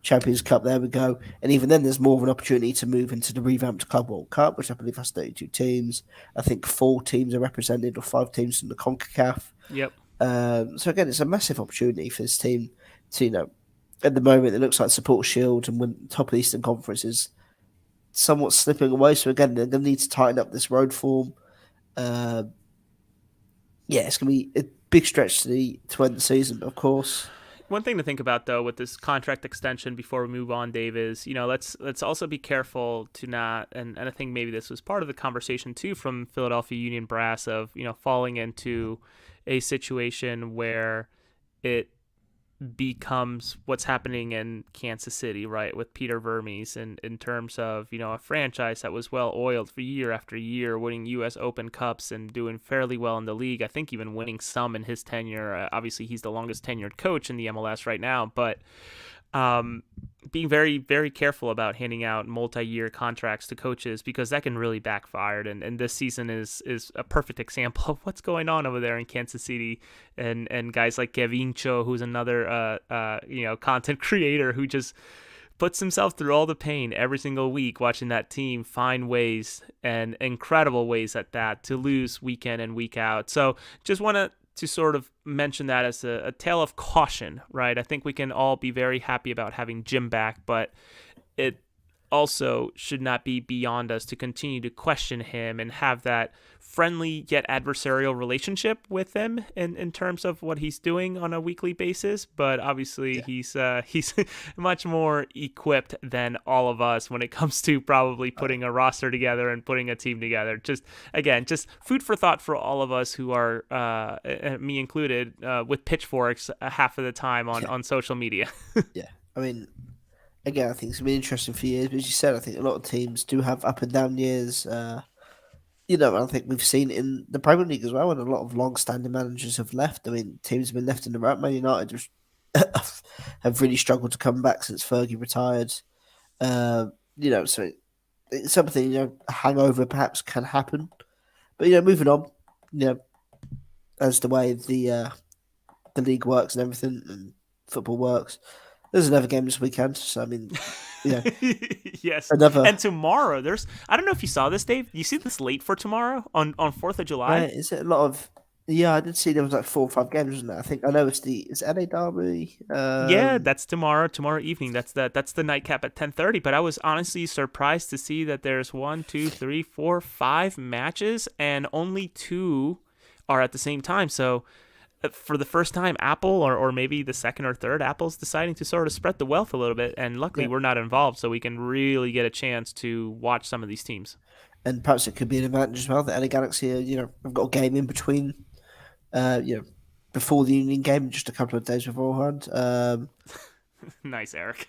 S2: Champions Cup, there we go. And even then, there's more of an opportunity to move into the revamped Club World Cup, which I believe has 32 teams. I think 4 teams are represented, or 5 teams from the CONCACAF.
S1: Yep.
S2: So again, it's a massive opportunity for this team to, at the moment, it looks like Support Shield and when top of the Eastern Conference is somewhat slipping away. So again, they're going to need to tighten up this road form. It's going to be a big stretch to end the season, of course.
S1: One thing to think about, though, with this contract extension before we move on, Dave, is let's also be careful to not, and I think maybe this was part of the conversation too from Philadelphia Union Brass, of falling into a situation where it becomes what's happening in Kansas City, right, with Peter Vermes, and in terms of a franchise that was well oiled for year after year, winning U.S. Open Cups and doing fairly well in the league. I think even winning some in his tenure. Obviously, he's the longest tenured coach in the MLS right now, but being very, very careful about handing out multi-year contracts to coaches, because that can really backfire. And this season is a perfect example of what's going on over there in Kansas City, and guys like Gavincho, who's another content creator who just puts himself through all the pain every single week watching that team find ways, and incredible ways at that, to lose week in and week out. So just want to to sort of mention that as a tale of caution, right? I think we can all be very happy about having Jim back, but it also should not be beyond us to continue to question him and have that friendly yet adversarial relationship with him in terms of what he's doing on a weekly basis. But obviously
S2: Yeah.
S1: he's much more equipped than all of us when it comes to probably putting a roster together and putting a team together. Just again, just food for thought for all of us who are me included with pitchforks half of the time
S2: Yeah.
S1: on social media.
S2: Yeah. I mean, again, I think it's been interesting for years. But as you said, I think a lot of teams do have up and down years. I think we've seen it in the Premier League as well, and a lot of long-standing managers have left. I mean, teams have been left in the rut. Man United just have really struggled to come back since Fergie retired. So it's something, a hangover perhaps can happen. But moving on, you know, as the way the league works and everything, and football works. There's another game this weekend, so I mean, yeah,
S1: Yes.
S2: another.
S1: And tomorrow there's I don't know if you saw this, Dave. You see this late for tomorrow on 4th of July?
S2: Right, is it a lot of? Yeah, I did see there was like 4 or 5 games, wasn't there? I think I know it's LA Derby.
S1: Yeah, that's tomorrow evening. That's the nightcap at 10:30. But I was honestly surprised to see that there's one, two, three, four, 5 matches, and only 2 are at the same time. So for the first time, Apple or maybe the second or third, Apple's deciding to sort of spread the wealth a little bit. And luckily,
S2: Yeah,
S1: we're not involved, so we can really get a chance to watch some of these teams.
S2: and perhaps it could be an advantage as well that LA Galaxy, have got a game in between, you know, before the Union game, just a couple of days beforehand.
S1: Nice, Eric.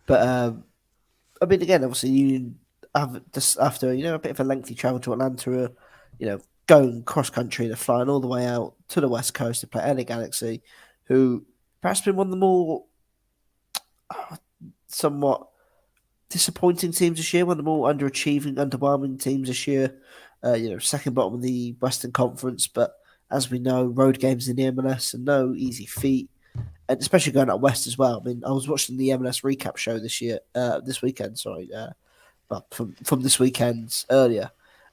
S2: But I mean, again, obviously, Union have just after a bit of a lengthy travel to Atlanta, going cross country, they're flying all the way out to the west coast to play LA Galaxy, who perhaps been one of the more somewhat disappointing teams this year, one of the more underachieving, underwhelming teams this year. Second bottom of the Western Conference, but as we know, road games in the MLS are no easy feat, and especially going out west as well. I mean, I was watching the MLS recap show this weekend. Sorry, but from this weekend's earlier,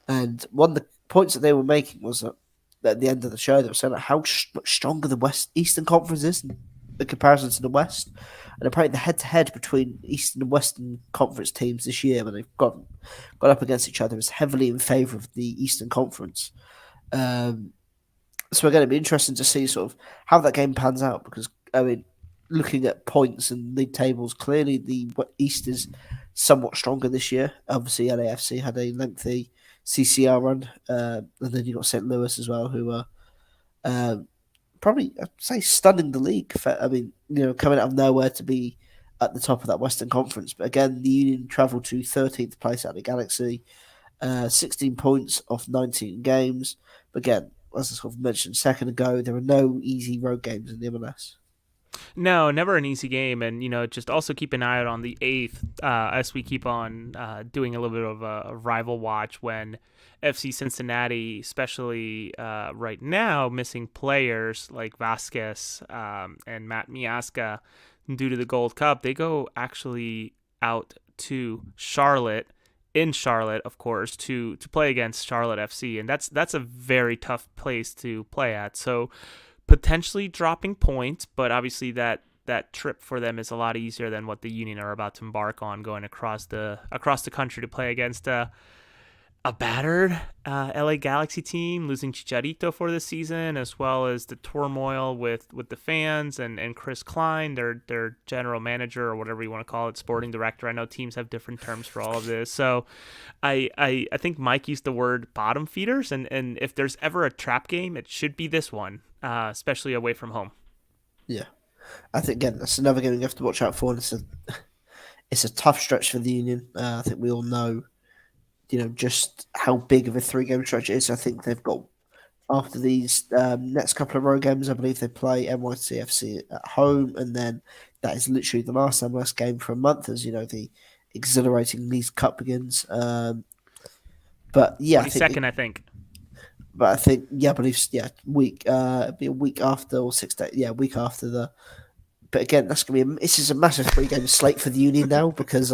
S2: and one of the points that they were making was that at the end of the show they were saying how much stronger the Eastern Conference is in comparison to the West, and apparently the head-to-head between Eastern and Western Conference teams this year when they've got up against each other is heavily in favour of the Eastern Conference. So again, it'd be interesting to see sort of how that game pans out because I mean, looking at points and league tables, clearly the East is somewhat stronger this year. Obviously, LAFC had a lengthy CCR run, and then you got St. Louis as well, who are probably I'd say stunning the league. I mean, coming out of nowhere to be at the top of that Western Conference. But again, the Union travelled to 13th place out of the Galaxy, 16 points off 19 games. But again, as I sort of mentioned a second ago, there are no easy road games in the MLS.
S1: No, never an easy game, and just also keep an eye out on the 8th as we keep on doing a little bit of a rival watch when FC Cincinnati, especially right now, missing players like Vasquez and Matt Miazga due to the Gold Cup, they go actually out to Charlotte. In Charlotte, of course, to play against Charlotte FC, and that's a very tough place to play at. So potentially dropping points, but obviously that trip for them is a lot easier than what the Union are about to embark on, going across the country to play against a battered LA Galaxy team, losing Chicharito for the season, as well as the turmoil with the fans and Chris Klein, their general manager or whatever you want to call it, sporting director. I know teams have different terms for all of this. So I think Mike used the word bottom feeders, and if there's ever a trap game, it should be this one, especially away from home.
S2: Yeah, I think again that's another game you have to watch out for. And it's a tough stretch for the Union. I think we all know, just how big of a 3-game stretch it is. I think they've got after these next couple of road games. I believe they play NYCFC at home, and then that is literally the last MLS game for a month, as the exhilarating League Cup begins. But yeah,
S1: 22nd, I think.
S2: But I think I believe week it'd be a week after or 6 days. Yeah, a week after the. But again, this is a massive 3-game slate for the Union now because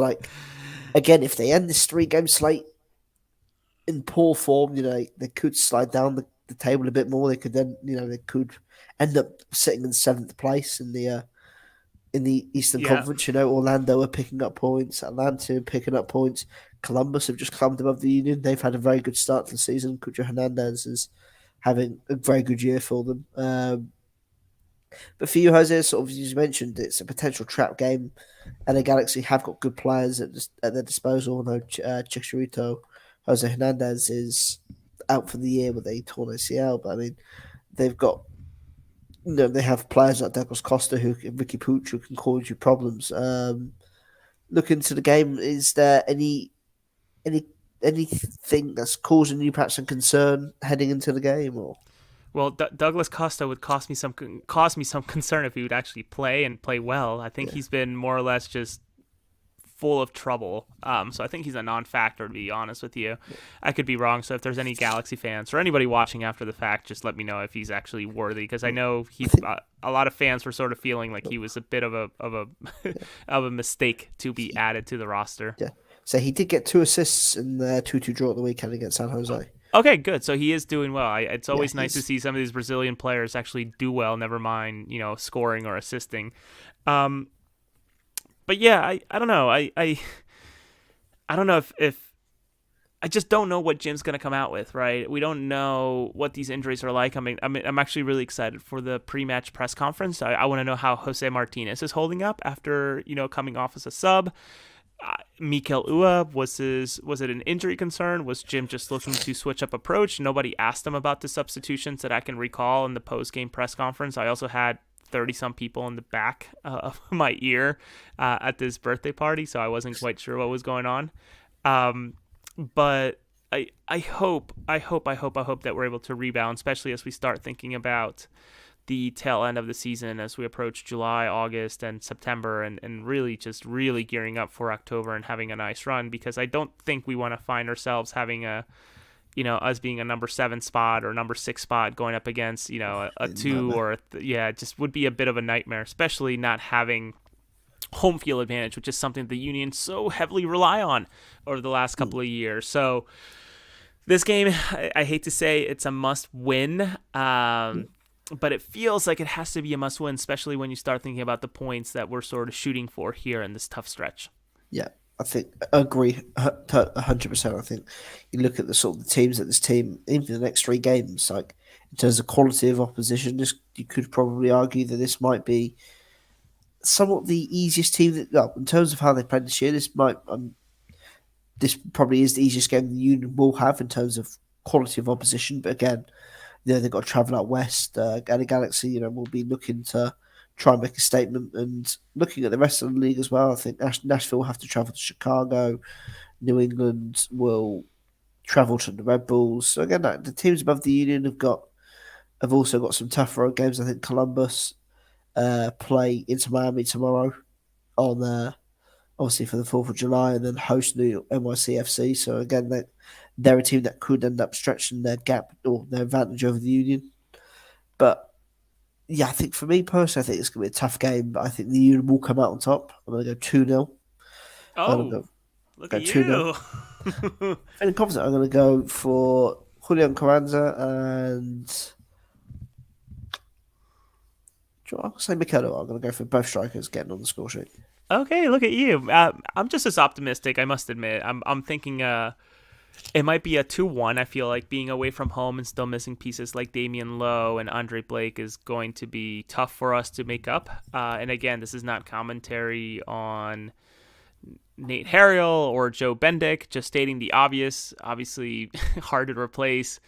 S2: again, if they end this 3-game slate in poor form, they could slide down the table a bit more. They could then, they could end up sitting in seventh place in the Eastern
S1: Yeah.
S2: Conference. Orlando are picking up points, Atlanta are picking up points. Columbus have just climbed above the Union. They've had a very good start to the season. Cucho Hernandez is having a very good year for them. But for you, Jose, sort of as you mentioned, it's a potential trap game, and the Galaxy have got good players at their disposal. Although Chicharito, Jose Hernandez is out for the year with a torn ACL, but I mean they've got they have players like Douglas Costa, Ricky Pooch, who can cause you problems. Look into the game. Is there any anything that's causing you perhaps some concern heading into the game, or?
S1: Well, Douglas Costa would cause me some concern if he would actually play and play well. I think
S2: Yeah.
S1: he's been more or less just full of trouble. So I think he's a non-factor, to be honest with you. I could be wrong. So if there's any Galaxy fans or anybody watching after the fact, just let me know if he's actually worthy, because I know a lot of fans were sort of feeling like he was a bit of a of a mistake to be added to the roster.
S2: Yeah. So he did get 2 assists in the 2-2 draw at the weekend against San Jose.
S1: Okay, good. So he is doing well. It's
S2: Yeah,
S1: always nice to see some of these Brazilian players actually do well. Never mind, scoring or assisting. But yeah, I don't know. I don't know if I just don't know what Jim's gonna come out with. Right? We don't know what these injuries are like. I'm actually really excited for the pre-match press conference. I want to know how Jose Martinez is holding up after coming off as a sub. Mikel Ua, was it an injury concern? Was Jim just looking to switch up approach? Nobody asked him about the substitutions that I can recall in the post-game press conference. I also had 30-some people in the back of my ear at this birthday party, so I wasn't quite sure what was going on. But I hope that we're able to rebound, especially as we start thinking about the tail end of the season as we approach July, August, and September, and really just really gearing up for October and having a nice run, because I don't think we want to find ourselves having us being a number 7 spot or number 6 spot going up against, a 2 or it just would be a bit of a nightmare, especially not having home field advantage, which is something the Union so heavily rely on over the last couple of years. So this game, I hate to say it's a must win. But it feels like it has to be a must-win, especially when you start thinking about the points that we're sort of shooting for here in this tough stretch.
S2: Yeah, I agree 100%. I think you look at the sort of the teams that this team, even the next 3 games, like in terms of quality of opposition, you could probably argue that this might be somewhat the easiest team in terms of how they played this year. This probably is the easiest game the Union will have in terms of quality of opposition. But again, they've got to travel out west. And the Galaxy, will be looking to try and make a statement. And looking at the rest of the league as well, I think Nashville will have to travel to Chicago. New England will travel to the Red Bulls. So again, the teams above the Union have also got some tough road games. I think Columbus play into Miami tomorrow on obviously for the 4th of July, and then host New NYCFC. So again, they're a team that could end up stretching their gap or their advantage over the Union. But yeah, I think for me personally, I think it's going to be a tough game, but I think the Union will come out on top. I'm going to go 2-0.
S1: Oh, look at
S2: 2-0.
S1: you.
S2: Feeling confident, I'm going to go for Julian Carranza and I'll say Mikel. I'm going to go for both strikers getting on the score sheet.
S1: Okay, look at you. I'm just as optimistic, I must admit. I'm thinking it might be a 2-1. I feel like being away from home and still missing pieces like Damian Lowe and Andre Blake is going to be tough for us to make up. And again, this is not commentary on Nate Harriel or Joe Bendick, just stating the obvious. Obviously, hard to replace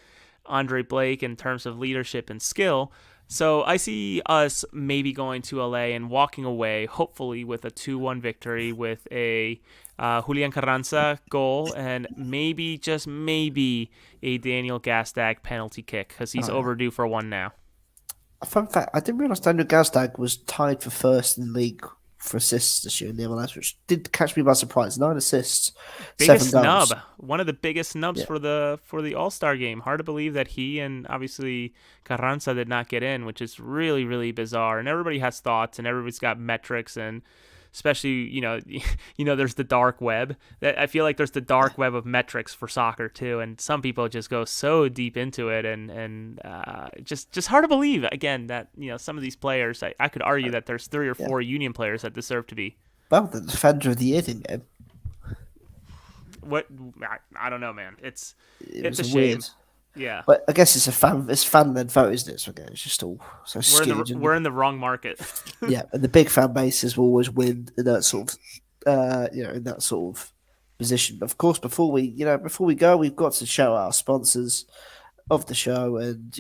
S1: Andre Blake in terms of leadership and skill. So I see us maybe going to LA and walking away, hopefully with a 2-1 victory with a Julian Carranza goal and maybe, just maybe, a Daniel Gastag penalty kick, because he's overdue for one now.
S2: A fun fact, I didn't realise Daniel Gastag was tied for first in the league for assists this year in the MLS, which did catch me by surprise. 9 assists,
S1: biggest
S2: 7 goals.
S1: snub, one of the biggest snubs for the All-Star game. Hard to believe that he and obviously Carranza did not get in, which is really, really bizarre. And everybody has thoughts and everybody's got metrics and especially there's the dark web. I feel like there's the dark web of metrics for soccer too, and some people just go so deep into it, and just hard to believe again that some of these players. I could argue that there's 3 or 4 union players that deserve to be.
S2: Well, the defender of the year didn't get him.
S1: What I don't know, man. It's
S2: It
S1: a
S2: was
S1: shame.
S2: weird.
S1: Yeah,
S2: But I guess it's fan led vote, isn't it? So again, it's just all so skewed.
S1: we're in the wrong market.
S2: Yeah, and the big fan bases will always win in that sort of in that sort of position. But of course, before we go, we've got to shout out our sponsors of the show, and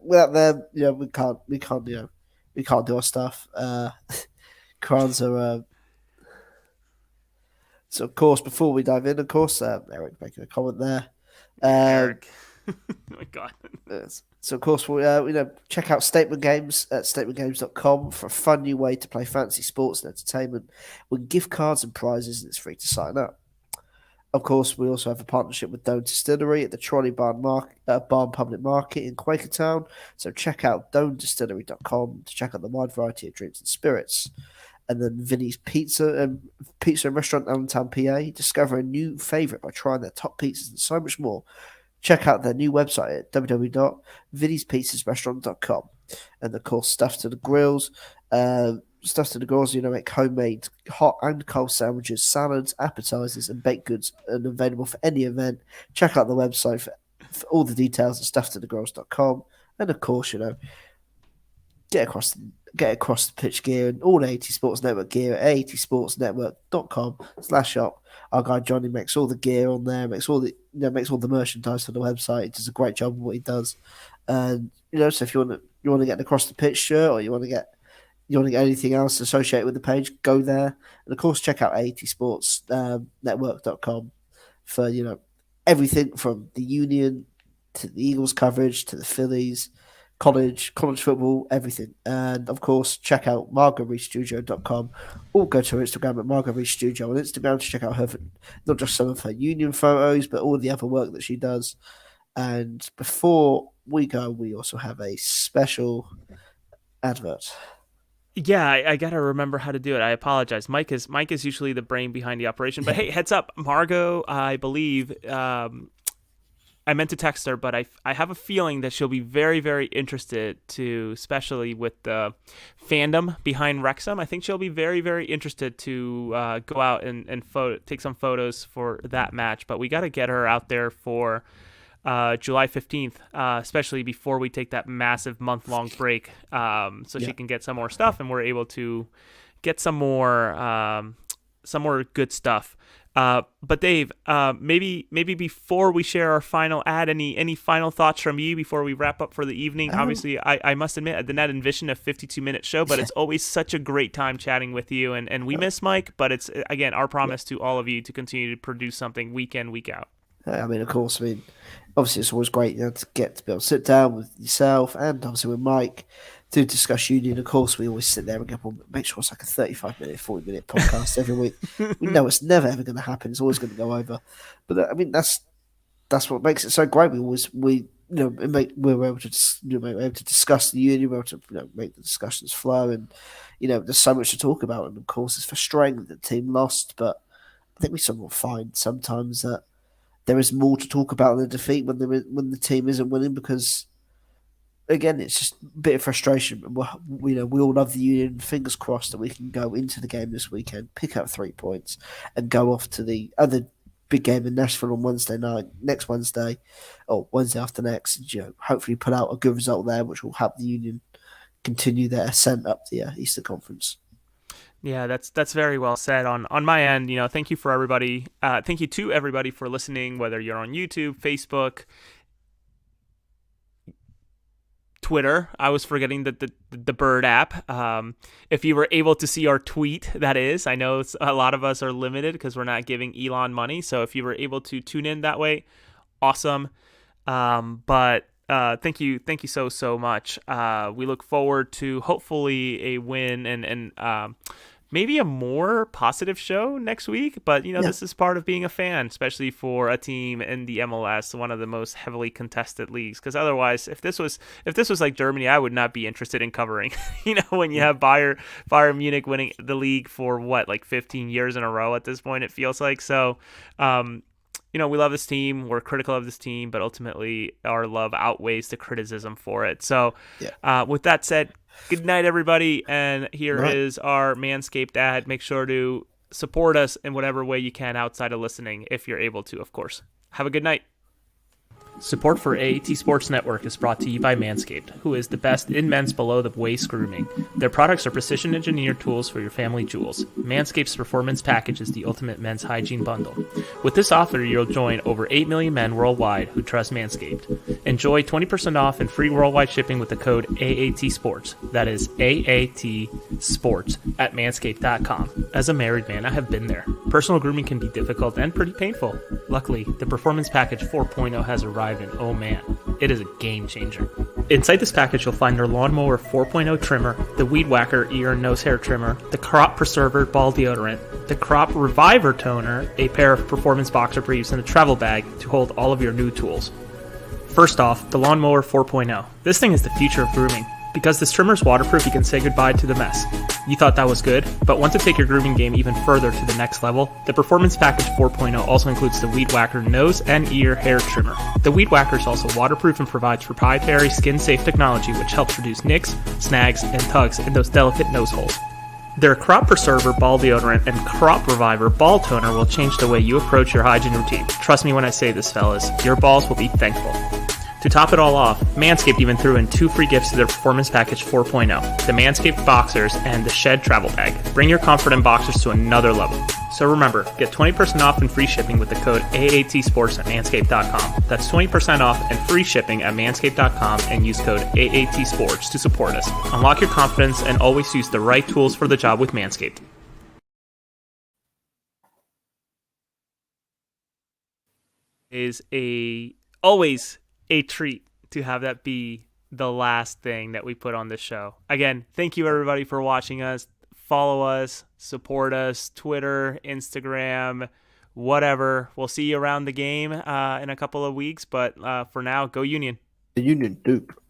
S2: without them, we can't do our stuff. Crowns are. So of course, before we dive in, of course, Eric making a comment there.
S1: Eric. Oh my God.
S2: So of course, we check out Statement Games at statementgames.com for a fun new way to play fancy sports and entertainment with gift cards and prizes, and it's free to sign up. Of course, we also have a partnership with Doan Distillery at the Trolley Barn Public Market in Quakertown. So check out doandistillery.com to check out the wide variety of drinks and spirits. And then Vinny's Pizza and Restaurant, Allentown, PA. Discover a new favourite by trying their top pizzas and so much more. Check out their new website at www.vinnyspizzarestaurant.com. And of course, Stuff to the Grills. Make homemade hot and cold sandwiches, salads, appetizers, and baked goods, and available for any event. Check out the website for all the details at stufftothegrills.com. And of course, get across the pitch gear and all the 80 Sports Network gear at 80sportsnetwork.com/shop. Our guy Johnny makes all the gear on there, makes all the merchandise for the website. He does a great job of what he does. And so if you want to get an across the pitch shirt, or you want to get anything else associated with the page, go there. And of course, check out 80sportsnetwork.com for everything from the Union to the Eagles coverage to the Phillies. College football, everything. And of course, check out margotreedstudio.com, or go to her Instagram at Margot Reed Studio on Instagram to check out not just some of her union photos, but all the other work that she does. And before we go, we also have a special advert.
S1: Yeah, I gotta remember how to do it. I apologize. Mike is usually the brain behind the operation. But hey, heads up, Margot, I believe I meant to text her, but I have a feeling that she'll be very, very interested especially with the fandom behind Wrexham. I think she'll be very, very interested to go out and take some photos for that match. But we got to get her out there for July 15th, especially before we take that massive month-long break, she can get some more stuff, and we're able to get some more good stuff. But Dave, maybe before we share our final ad, any final thoughts from you before we wrap up for the evening? Obviously, I must admit, I did not envision a 52-minute show, but it's always such a great time chatting with you, and we miss Mike, but it's, again, our promise to all of you to continue to produce something week in, week out.
S2: Of course, obviously it's always great to get to be able to sit down with yourself and obviously with Mike to discuss union. Of course, we always sit there and go, well, make sure it's like a 35-minute, 40-minute podcast every week. We know it's never ever going to happen. It's always going to go over. But that's what makes it so great. We're able to discuss the union. We're able to make the discussions flow, and there's so much to talk about. And of course, it's frustrating that the team lost, but I think we somehow find sometimes that there is more to talk about than the defeat when the team isn't winning, because again, it's just a bit of frustration. We all love the union. Fingers crossed that we can go into the game this weekend, pick up 3 points, and go off to the other big game in Nashville on next Wednesday, or Wednesday after next. And, hopefully put out a good result there, which will help the union continue their ascent up the Eastern Conference.
S1: Yeah, that's very well said on my end. Thank you for everybody. Thank you to everybody for listening, whether you're on YouTube, Facebook, Twitter. I was forgetting the Bird app. If you were able to see our tweet, that is. I know a lot of us are limited because we're not giving Elon money. So if you were able to tune in that way, awesome. But thank you so much. We look forward to hopefully a win and maybe a more positive show next week, but
S2: Yeah.
S1: this is part of being a fan, especially for a team in the MLS, one of the most heavily contested leagues. Because otherwise, if this was like Germany, I would not be interested in covering. When you
S2: Mm.
S1: have Bayern Munich winning the league for what, like 15 years in a row at this point, it feels like. So, we love this team. We're critical of this team, but ultimately our love outweighs the criticism for it. So,
S2: Yeah.
S1: with that said, good night, everybody. And here
S2: Right.
S1: is our Manscaped ad. Make sure to support us in whatever way you can outside of listening, if you're able to, of course. Have a good night. Support for AAT Sports Network is brought to you by Manscaped, who is the best in men's below-the-waist grooming. Their products are precision-engineered tools for your family jewels. Manscaped's Performance Package is the ultimate men's hygiene bundle. With this offer, you'll join over 8 million men worldwide who trust Manscaped. Enjoy 20% off and free worldwide shipping with the code AAT Sports. That is AAT Sports at manscaped.com. As a married man, I have been there. Personal grooming can be difficult and pretty painful. Luckily, the Performance Package 4.0 has arrived, and oh man, it is a game changer. Inside this package, you'll find their Lawnmower 4.0 trimmer, the Weed Whacker ear and nose hair trimmer, the Crop Preserver ball deodorant, the Crop Reviver toner, a pair of performance boxer briefs, and a travel bag to hold all of your new tools. First off, the Lawnmower 4.0. This thing is the future of grooming. Because this trimmer is waterproof, you can say goodbye to the mess. You thought that was good, but want to take your grooming game even further to the next level? The Performance Package 4.0 also includes the Weed Whacker nose and ear hair trimmer. The Weed Whacker is also waterproof and provides proprietary skin-safe technology which helps reduce nicks, snags, and tugs in those delicate nose holes. Their Crop Preserver ball deodorant and Crop Reviver ball toner will change the way you approach your hygiene routine. Trust me when I say this, fellas, your balls will be thankful. To top it all off, Manscaped even threw in 2 free gifts to their Performance Package 4.0, the Manscaped Boxers and the Shed Travel Bag. Bring your comfort in boxers to another level. So remember, get 20% off and free shipping with the code AAT Sports at manscaped.com. That's 20% off and free shipping at manscaped.com and use code AAT Sports to support us. Unlock your confidence and always use the right tools for the job with Manscaped. Is always a treat to have that be the last thing that we put on this show. Again, thank you everybody for watching us. Follow us, support us, Twitter, Instagram, whatever. We'll see you around the game in a couple of weeks, but for now, go Union.
S2: The Union Duke.